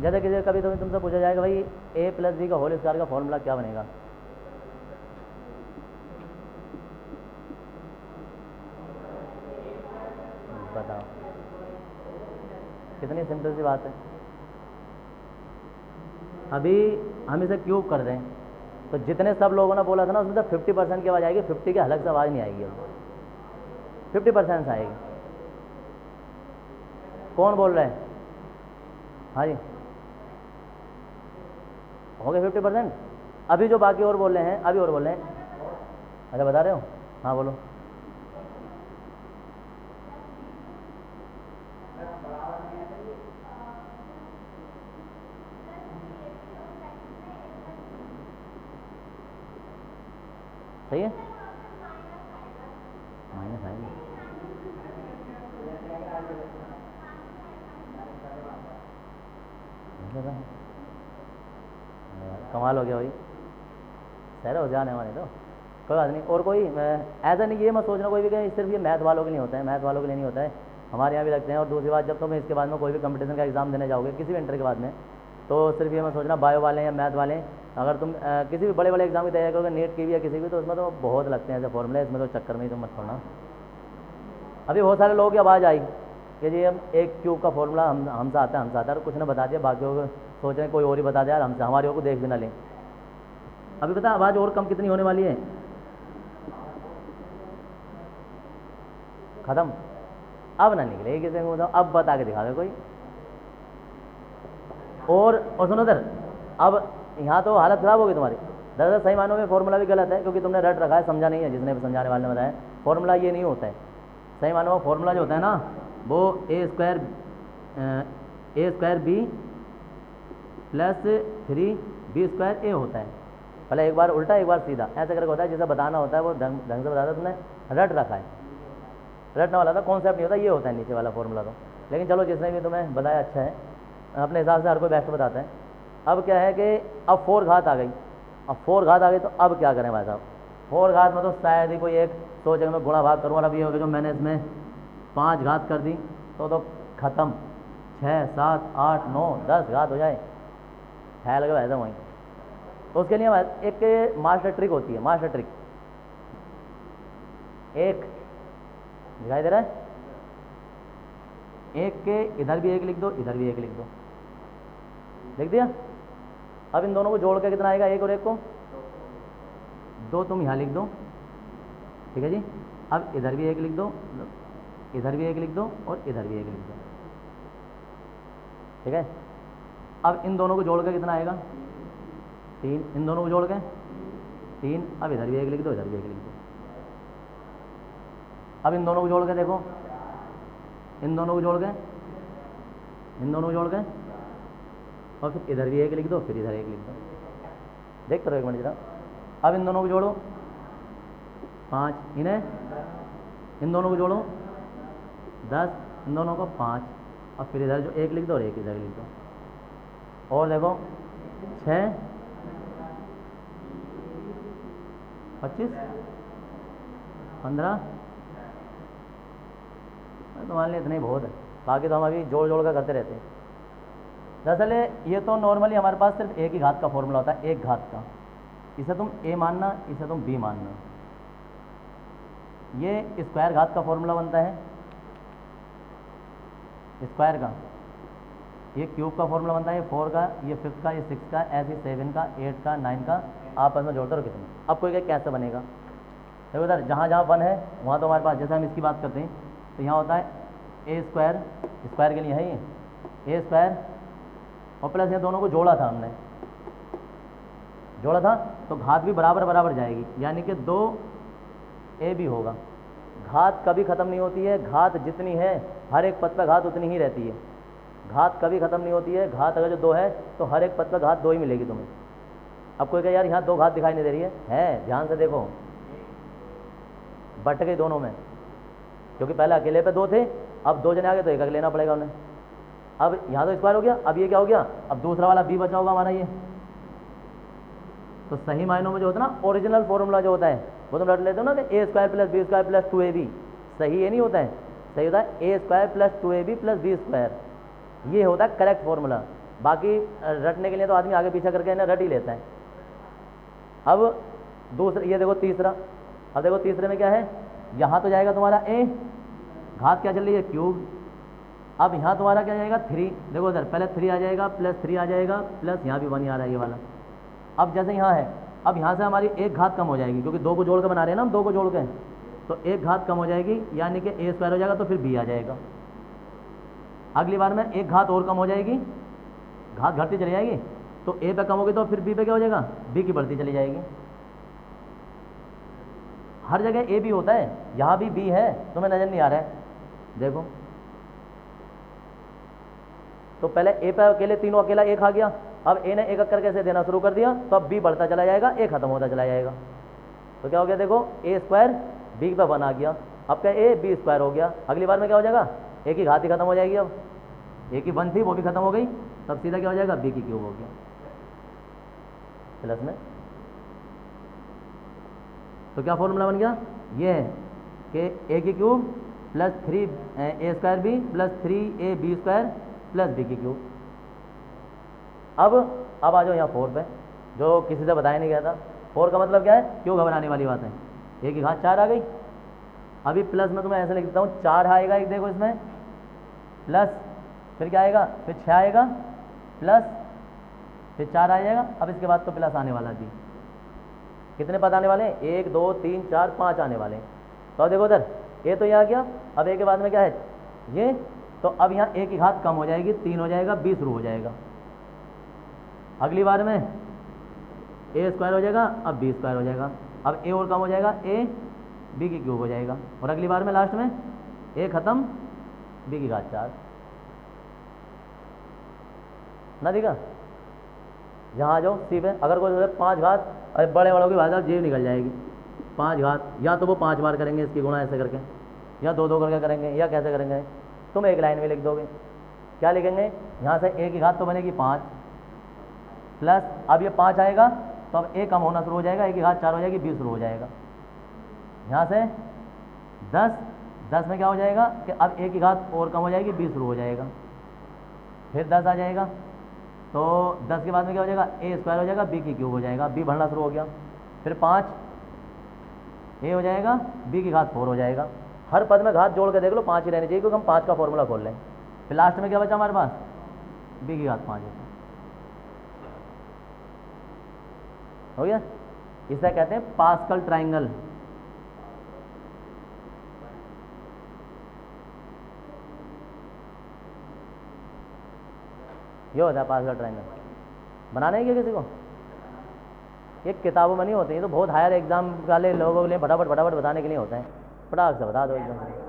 जैसे किसी कभी तो तुमसे पूछा जाएगा भाई ए प्लस बी का होल स्क्वायर का फॉर्मूला क्या बनेगा, बताओ। कितनी सिंपल सी बात है। अभी हम इसे क्यूब कर दें तो जितने सब लोगों ने बोला था ना उसमें से 50% की आवाज़ आएगी, 50 के अलग से आवाज़ नहीं आएगी, 50% आएगी। कौन बोल रहे हैं? हाँ जी, हो गए 50%। अभी जो बाकी और बोल रहे हैं, अभी और बोल रहे हैं। अच्छा बता रहे हो, हाँ बोलो। सही है, माइनस आएंगे। कमाल हो गया भाई, सर हो जाने वाले तो कोई बात नहीं। और कोई ऐसा नहीं, ये मत सोचना कोई भी कि सिर्फ ये मैथ वालों के लिए होता है, मैथ वालों के लिए नहीं होता है, हमारे यहाँ भी लगते हैं। और दूसरी बात, जब तुम इसके बाद में कोई भी कंपटीशन का एग्जाम देने जाओगे किसी भी इंटर के बाद में, तो सिर्फ ये मत सोचना बायो वाले या मैथ वाले, अगर तुम किसी भी बड़े बड़े एग्जाम की तैयारी करोगे, नीट की भी या किसी भी, तो उसमें तो बहुत लगते हैं ऐसे फॉर्मूले, इसमें तो चक्कर में ही तुम मत पड़ना। अभी बहुत सारे लोगों की आवाज़ आई कि जी हम एक क्यूब का फॉर्मूला हमसे आता है, और कुछ ने बता दिया, बाकी को सोच रहे हैं कोई और ही बता दिया, यार हमसे हमारी को देख भी ना लें। अभी पता आवाज़ और कम कितनी होने वाली है, खत्म। अब ना निकले किसी को, बताओ अब बता के दिखा दे कोई। और सुनो सर, अब यहाँ तो हालत ख़राब होगी तुम्हारी। दरअसल सही मानों में फॉर्मूला भी गलत है, क्योंकि तुमने रट रखा है, समझा नहीं है, जिसने भी समझाने वाले ने बताया फॉर्मूला ये नहीं होता है। सही मानों में फॉर्मूला जो होता है ना, वो ए स्क्वायर बी प्लस 3b² ए होता है। पहले एक बार उल्टा एक बार सीधा ऐसे करके होता है, जैसे बताना होता है वो ढंग से बताता है, तुमने रट रखा है। रटने वाला था, कॉन्सेप्ट नहीं होता, ये होता है नीचे वाला फॉर्मूला तो। लेकिन चलो जिसने भी तुम्हें बताया अच्छा है, अपने हिसाब से हर कोई बेस्ट बताता है। अब क्या है कि अब 4 घात आ गई, अब 4 घात आ गई तो अब क्या करें भाई साहब। 4 घात में तो शायद ही कोई एक सोचे मैं गुणा भाग करूँ, और अब ये हो गया जो मैंने इसमें 5 घात कर दी तो ख़त्म। 6 7 8 9 10 घात हो जाए, है लगे वैसे वहीं। तो उसके लिए एक मास्टर ट्रिक होती है, मास्टर ट्रिक। एक दिखाई दे रहा है, एक के इधर भी एक लिख दो, इधर भी एक लिख दो, लिख दिया। अब इन दोनों को जोड़ के कितना आएगा, एक और एक को 2, तुम यहाँ लिख दो, ठीक है जी। अब इधर भी एक लिख दो, इधर भी एक लिख दो, और इधर भी एक लिख दो, ठीक है। अब इन दोनों को जोड़ के कितना आएगा, 3, इन दोनों को जोड़ के 3। अब इधर भी एक लिख दो, इधर भी एक लिख दो। अब इन दोनों को जोड़ के देखो, इन दोनों को जोड़ के, इन दोनों को जोड़ के, और फिर इधर भी एक लिख दो, फिर इधर एक लिख दो। देखते रहो एक मिनट जरा। अब इन दोनों को जोड़ो 5, इन्हें इन दोनों को जोड़ो 10, इन दोनों को 5, और फिर इधर जो एक लिख दो और एक इधर लिख दो। और देखो 6 25 15, तुम्हारे लिए इतना ही बहुत है, बाकी तो हम अभी जोड़ जोड़ कर करते रहते हैं। दरअसल ये तो नॉर्मली हमारे पास सिर्फ एक ही घात का फॉर्मूला होता है, एक घात का। इसे तुम a मानना, इसे तुम b मानना। ये स्क्वायर घात का फॉर्मूला बनता है, स्क्वायर का। ये क्यूब का फॉर्मूला बनता है, ये 4 का, ये 5 का, ये 6 का, ऐसे 7 का, 8 का, 9 का, आपस में जोड़ते रहो कितने। अब कोई कैसे बनेगा, देखो उधर जहाँ जहाँ 1 है वहाँ तो हमारे पास, जैसे हम इसकी बात करते हैं तो यहाँ होता है a स्क्वायर, स्क्वायर के लिए है ये a स्क्वायर, और प्लस ये दोनों को जोड़ा था हमने, जोड़ा था तो घात भी बराबर बराबर जाएगी, यानी कि 2a भी होगा। घात कभी ख़त्म नहीं होती है, घात जितनी है हर एक पद पर घात उतनी ही रहती है, घात कभी ख़त्म नहीं होती है। घात अगर जो 2 है तो हर एक पद पर घात 2 ही मिलेगी तुम्हें। अब कोई कहे यार यहाँ 2 घात दिखाई नहीं दे रही है, ध्यान से देखो, बट गई दोनों में, क्योंकि पहले अकेले पे 2 थे, अब 2 जने आ गए तो एक लेना पड़ेगा उन्हें। अब यहाँ तो स्क्वायर हो गया, अब ये क्या हो गया, अब दूसरा वाला b बचा होगा हमारा ये। तो सही मायनों में जो होता है ना, ओरिजिनल फॉर्मूला जो होता है वो तुम रट लेते हो ना, a square plus b square plus 2ab, सही ये नहीं होता है, सही होता है a square plus 2ab plus b square, ये होता है करेक्ट फॉर्मूला। बाकी रटने के लिए तो आदमी आगे पीछे करके ना रट ही लेता है। अब दूसरा, ये देखो तीसरा, अब देखो तीसरे में क्या है, यहाँ तो जाएगा तुम्हारा ए, घात क्या चल रही है क्यूब। अब यहाँ तुम्हारा क्या जाएगा 3, देखो इधर पहले 3 आ जाएगा, प्लस 3 आ जाएगा, प्लस यहाँ भी 1 ही आ रहा है ये वाला। अब जैसे यहाँ है, अब यहाँ से हमारी एक घात कम हो जाएगी, क्योंकि 2 को जोड़ के बना रहे हैं ना हम, 2 को जोड़ के, तो एक घात कम हो जाएगी, यानी कि ए स्क्वायर हो जाएगा, तो फिर बी आ जाएगा। अगली बार में एक घात और कम हो जाएगी, घात घटती चली जाएगी, तो ए पे कम होगी तो फिर बी पे क्या हो जाएगा, बी की बढ़ती चली जाएगी। हर जगह ए बी होता है, यहाँ भी बी है, तुम्हें नजर नहीं आ रहा है, देखो। तो पहले ए पे अकेले तीनों अकेला एक आ गया, अब ए ने एक एक करके से देना शुरू कर दिया, तो अब बी बढ़ता चला जाएगा, ए खत्म होता चला जाएगा। तो क्या हो गया, देखो ए स्क्वायर बी पे 1 आ गया, अब क्या ए बी स्क्वायर हो गया। अगली बार में क्या हो जाएगा, ए की घात ही खत्म हो जाएगी, अब ए की 1 थी वो भी खत्म हो गई, तब सीधा क्या हो जाएगा, बी की क्यूब हो गया प्लस में। तो क्या फॉर्मूला बन गया, ये है कि ए की cube plus 3 A square B plus 3 A B square plus B की क्यूब। अब आ जाओ यहाँ 4 पे, जो किसी से बताया नहीं गया था। 4 का मतलब क्या है, क्यों घबराने वाली बात है, ए की घात 4 आ गई। अभी प्लस में तुम्हें ऐसे लिख देता हूँ, 4 आएगा एक, देखो इसमें प्लस, फिर क्या आएगा, फिर 6 आएगा, प्लस, फिर 4 आ जाएगा। अब इसके बाद तो प्लस आने वाला भी, कितने पद आने वाले हैं, 1 2 3 4 5 आने वाले हैं। तो देखो उधर ए तो यहाँ गया, अब ए के बाद में क्या है ये, तो अब यहाँ ए की घात कम हो जाएगी, 3 हो जाएगा, बी शुरू हो जाएगा। अगली बार में ए स्क्वायर हो जाएगा, अब बी स्क्वायर हो जाएगा, अब ए और कम हो जाएगा, ए बी की क्यूब हो जाएगा, और अगली बार में लास्ट में ए खत्म, बी की घात 4 ना दिखा। यहाँ आ जाओ सी पे, अगर कोई 5 घात, अरे बड़े बड़ों की बात जेब निकल जाएगी। 5 घात, या तो वो 5 बार करेंगे इसकी गुणा ऐसे करके, या 2 2 करके करेंगे, या कैसे करेंगे, तुम एक लाइन में लिख दोगे। क्या लिखेंगे, यहाँ से ए की घात तो बनेगी 5 प्लस, अब ये 5 आएगा तो अब ए कम होना शुरू हो जाएगा, ए की घात 4 हो जाएगी, बी शुरू हो जाएगा। यहाँ से 10 में क्या हो जाएगा कि अब ए की घात और कम हो जाएगी, बी शुरू हो जाएगा, फिर 10 आ जाएगा, तो 10 के बाद में क्या हो जाएगा, ए स्क्वायर हो जाएगा, बी की क्यूब हो जाएगा, बी बढ़ना शुरू हो गया, फिर 5 ए हो जाएगा, बी की घात 4 हो जाएगा। हर पद में घात जोड़ के देख लो 5 ही रहनी चाहिए, क्योंकि हम 5 का फॉर्मूला खोल लें। फिर लास्ट में क्या बचा हमारे पास, बी की घात 5 हो गया। इसे कहते हैं पास्कल ट्राइंगल। ये होता है पास्कल ट्राइंगल। बनाने है क्या किसी को, ये किताबों में नहीं होते, ये तो बहुत हायर एग्जाम वाले लोगों के लिए फटाफट बताने के लिए होते हैं, फटाक से बता दो एकदम से।